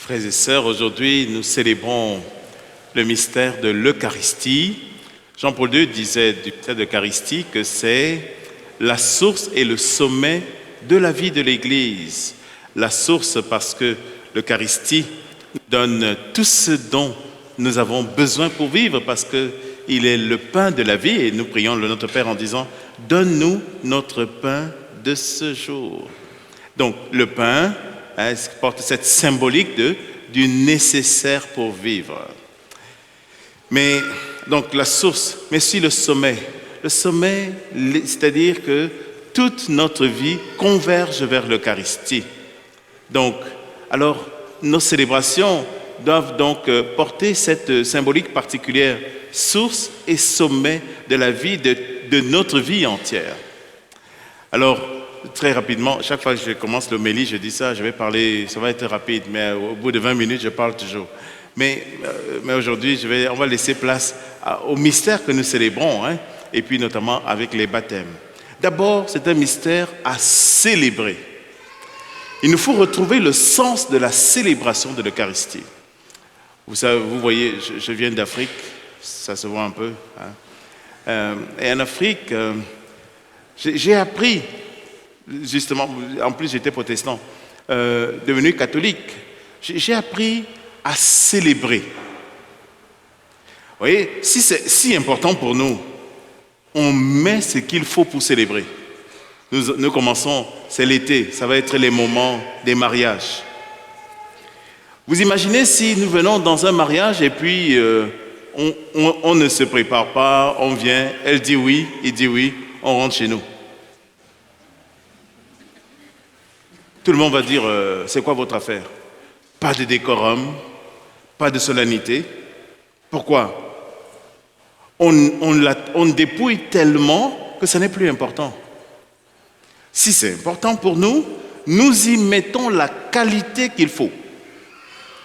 Frères et sœurs, aujourd'hui nous célébrons le mystère de l'Eucharistie. Jean-Paul II disait du mystère de l'Eucharistie que c'est la source et le sommet de la vie de l'Église. La source parce que l'Eucharistie donne tout ce dont nous avons besoin pour vivre, parce qu'il est le pain de la vie, et nous prions le Notre Père en disant « Donne-nous notre pain de ce jour ». Donc le pain porte cette symbolique du nécessaire pour vivre. Mais donc la source, mais aussi le sommet. Le sommet, c'est-à-dire que toute notre vie converge vers l'Eucharistie. Donc, alors, nos célébrations doivent donc porter cette symbolique particulière, source et sommet de la vie, de notre vie entière. Alors, très rapidement, chaque fois que je commence l'homélie, je dis ça, je vais parler, ça va être rapide, mais au bout de 20 minutes, je parle toujours. Mais aujourd'hui, on va laisser place au mystère que nous célébrons, et puis notamment avec les baptêmes. D'abord, c'est un mystère à célébrer. Il nous faut retrouver le sens de la célébration de l'Eucharistie. Vous savez, vous voyez, je viens d'Afrique, ça se voit un peu. Et en Afrique, j'ai appris, justement, en plus j'étais protestant, devenu catholique, j'ai appris à célébrer. Vous voyez, si c'est si important pour nous, on met ce qu'il faut pour célébrer. Nous commençons, c'est l'été, ça va être les moments des mariages. Vous imaginez si nous venons dans un mariage et puis on ne se prépare pas, on vient, elle dit oui, il dit oui, on rentre chez nous. Tout le monde va dire, c'est quoi votre affaire? Pas de décorum, pas de solennité. Pourquoi? On dépouille tellement que ce n'est plus important. Si c'est important pour nous, nous y mettons la qualité qu'il faut.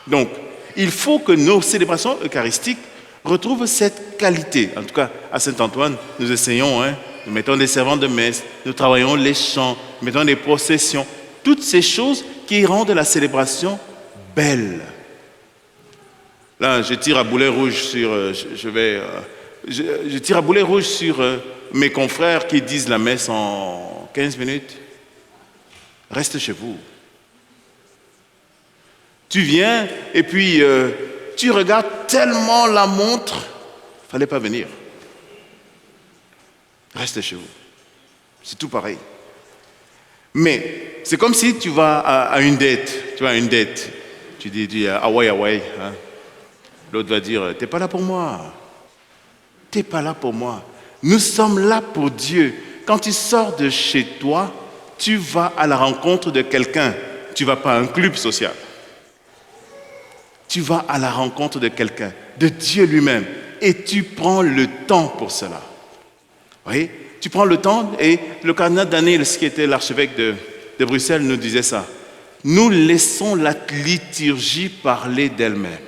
Donc, il faut que nos célébrations eucharistiques retrouvent cette qualité. En tout cas, à Saint-Antoine, nous essayons, nous mettons des servants de messe, nous travaillons les chants, nous mettons des processions, toutes ces choses qui rendent la célébration belle. Là, je tire à boulet rouge sur, je tire à boulet rouge sur mes confrères qui disent la messe en 15 minutes. Reste chez vous. Tu viens et puis tu regardes tellement la montre, il ne fallait pas venir. Reste chez vous. C'est tout pareil. Mais c'est comme si tu vas à une date. Tu vas à une date. Tu dis Hawaï. L'autre va dire, t'es pas là pour moi. T'es pas là pour moi. Nous sommes là pour Dieu. Quand tu sors de chez toi, tu vas à la rencontre de quelqu'un. Tu ne vas pas à un club social. Tu vas à la rencontre de quelqu'un, de Dieu lui-même. Et tu prends le temps pour cela. Vous voyez? Tu prends le temps, et le cardinal Daniel, qui était l'archevêque de Bruxelles, nous disait ça. Nous laissons la liturgie parler d'elle-même.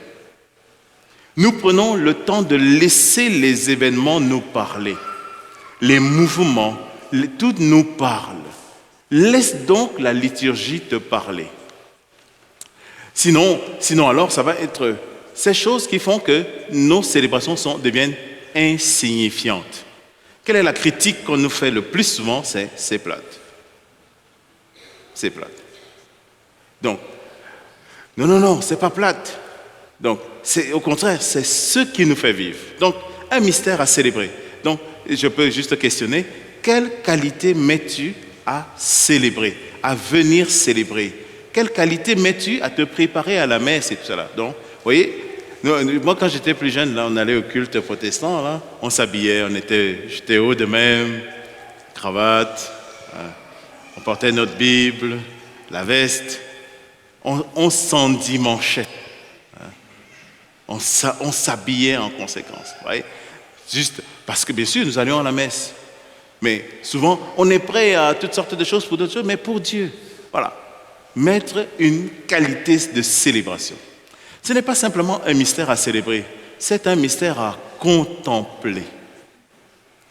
Nous prenons le temps de laisser les événements nous parler. Les mouvements, tout nous parle. Laisse donc la liturgie te parler. Sinon alors, ça va être ces choses qui font que nos célébrations deviennent insignifiantes. Quelle est la critique qu'on nous fait le plus souvent? C'est plate. C'est plate. Donc, non, c'est pas plate. Donc, au contraire, c'est ce qui nous fait vivre. Donc, un mystère à célébrer. Donc, je peux juste questionner, quelle qualité mets-tu à célébrer, à venir célébrer? Quelle qualité mets-tu à te préparer à la messe et tout cela? Donc, vous voyez, moi quand j'étais plus jeune, là, on allait au culte protestant, là, on s'habillait, j'étais haut de même, cravate, on portait notre Bible, la veste, on s'endimanchait. On s'habillait en conséquence. Vous voyez? Juste parce que, bien sûr, nous allions à la messe. Mais souvent, on est prêt à toutes sortes de choses pour d'autres choses, mais pour Dieu. Voilà. Mettre une qualité de célébration. Ce n'est pas simplement un mystère à célébrer, c'est un mystère à contempler.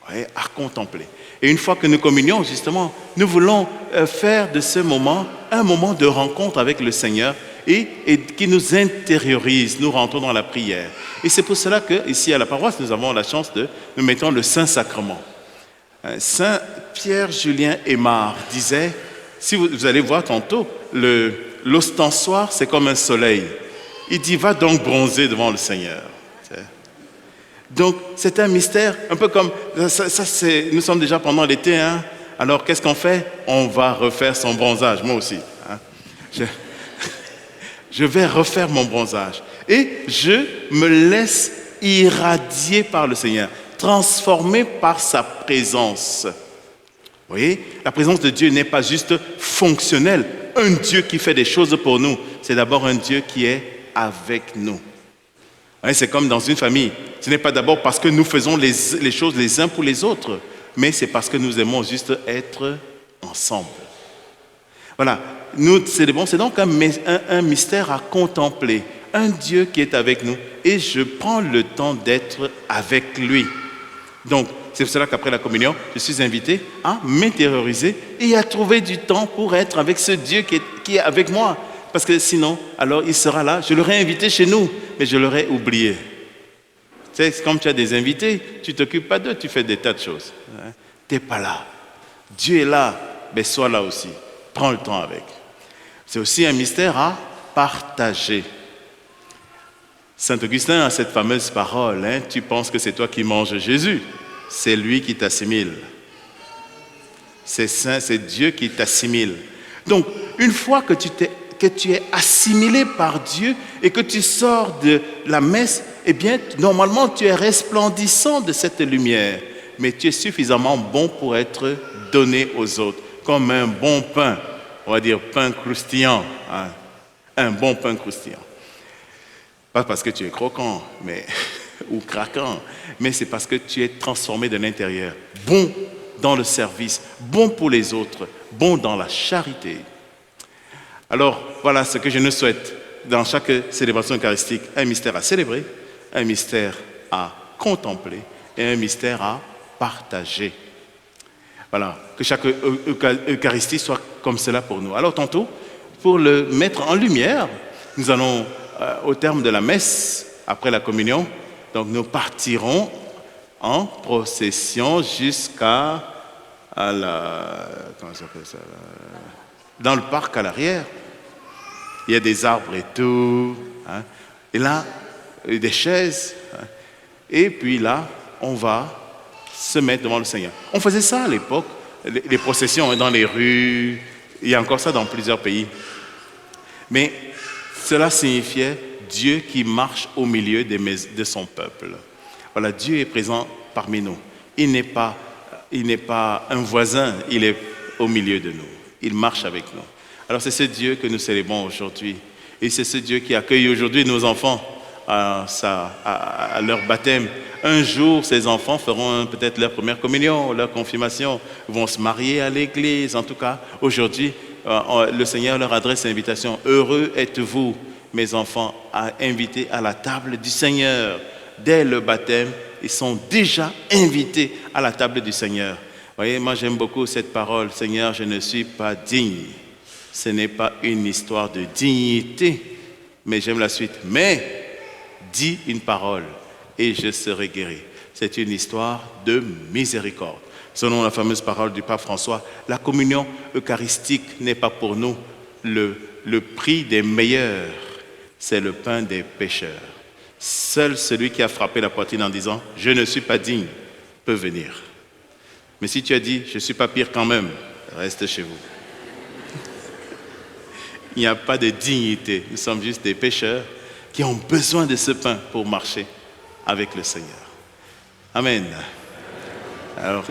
Oui, à contempler. Et une fois que nous communions, justement, nous voulons faire de ce moment un moment de rencontre avec le Seigneur et qui nous intériorise. Nous rentrons dans la prière. Et c'est pour cela qu'ici à la paroisse, nous avons la chance nous mettons le Saint-Sacrement. Saint Pierre-Julien Aymar disait, si vous allez voir tantôt, l'ostensoir, c'est comme un soleil. Il dit, va donc bronzer devant le Seigneur. Donc, c'est un mystère, un peu comme, nous sommes déjà pendant l'été, hein? Alors qu'est-ce qu'on fait? On va refaire son bronzage, moi aussi. Hein? Je vais refaire mon bronzage. Et je me laisse irradier par le Seigneur, transformé par sa présence. Vous voyez, la présence de Dieu n'est pas juste fonctionnelle. Un Dieu qui fait des choses pour nous, c'est d'abord un Dieu qui est avec nous. C'est comme dans une famille. Ce n'est pas d'abord parce que nous faisons les choses les uns pour les autres, mais c'est parce que nous aimons juste être ensemble. Voilà, nous célébrons, c'est donc un mystère à contempler. Un Dieu qui est avec nous et je prends le temps d'être avec lui. Donc, c'est pour cela qu'après la communion, je suis invité à m'intérioriser et à trouver du temps pour être avec ce Dieu qui est avec moi. Parce que sinon, alors il sera là, je l'aurais invité chez nous, mais je l'aurais oublié. Tu sais, comme tu as des invités, tu ne t'occupes pas d'eux, tu fais des tas de choses. Tu n'es pas là. Dieu est là, mais sois là aussi. Prends le temps avec. C'est aussi un mystère à partager. Saint Augustin a cette fameuse parole, hein, tu penses que c'est toi qui manges Jésus, c'est lui qui t'assimile. C'est saint, c'est Dieu qui t'assimile. Donc, une fois que tu es assimilé par Dieu et que tu sors de la messe, eh bien, normalement, tu es resplendissant de cette lumière, mais tu es suffisamment bon pour être donné aux autres, comme un bon pain, on va dire pain croustillant, hein, un bon pain croustillant. Pas parce que tu es croquant ou craquant, mais c'est parce que tu es transformé de l'intérieur. Bon dans le service, bon pour les autres, bon dans la charité. Alors, voilà ce que je nous souhaite dans chaque célébration eucharistique. Un mystère à célébrer, un mystère à contempler et un mystère à partager. Voilà, que chaque Eucharistie soit comme cela pour nous. Alors, tantôt, pour le mettre en lumière, nous allons au terme de la messe, après la communion, donc nous partirons en procession jusqu'à comment ça s'appelle ça, dans le parc à l'arrière. Il y a des arbres et tout, hein, et là, des chaises, hein, et puis là, on va se mettre devant le Seigneur. On faisait ça à l'époque, les processions dans les rues, il y a encore ça dans plusieurs pays. Mais cela signifiait Dieu qui marche au milieu de son peuple. Voilà, Dieu est présent parmi nous. Il n'est pas un voisin, il est au milieu de nous. Il marche avec nous. Alors c'est ce Dieu que nous célébrons aujourd'hui. Et c'est ce Dieu qui accueille aujourd'hui nos enfants à leur baptême. Un jour, ces enfants feront peut-être leur première communion, leur confirmation, vont se marier à l'église. En tout cas, aujourd'hui, le Seigneur leur adresse l'invitation. Heureux êtes-vous, mes enfants, à inviter à la table du Seigneur. Dès le baptême, ils sont déjà invités à la table du Seigneur. Vous voyez, moi j'aime beaucoup cette parole. Seigneur, je ne suis pas digne. Ce n'est pas une histoire de dignité, mais j'aime la suite. Mais, dis une parole et je serai guéri. C'est une histoire de miséricorde. Selon la fameuse parole du pape François, la communion eucharistique n'est pas pour nous le prix des meilleurs, c'est le pain des pécheurs. Seul celui qui a frappé la poitrine en disant « Je ne suis pas digne » peut venir. Mais si tu as dit « Je ne suis pas pire quand même », reste chez vous. Il n'y a pas de dignité. Nous sommes juste des pécheurs qui ont besoin de ce pain pour marcher avec le Seigneur. Amen. Alors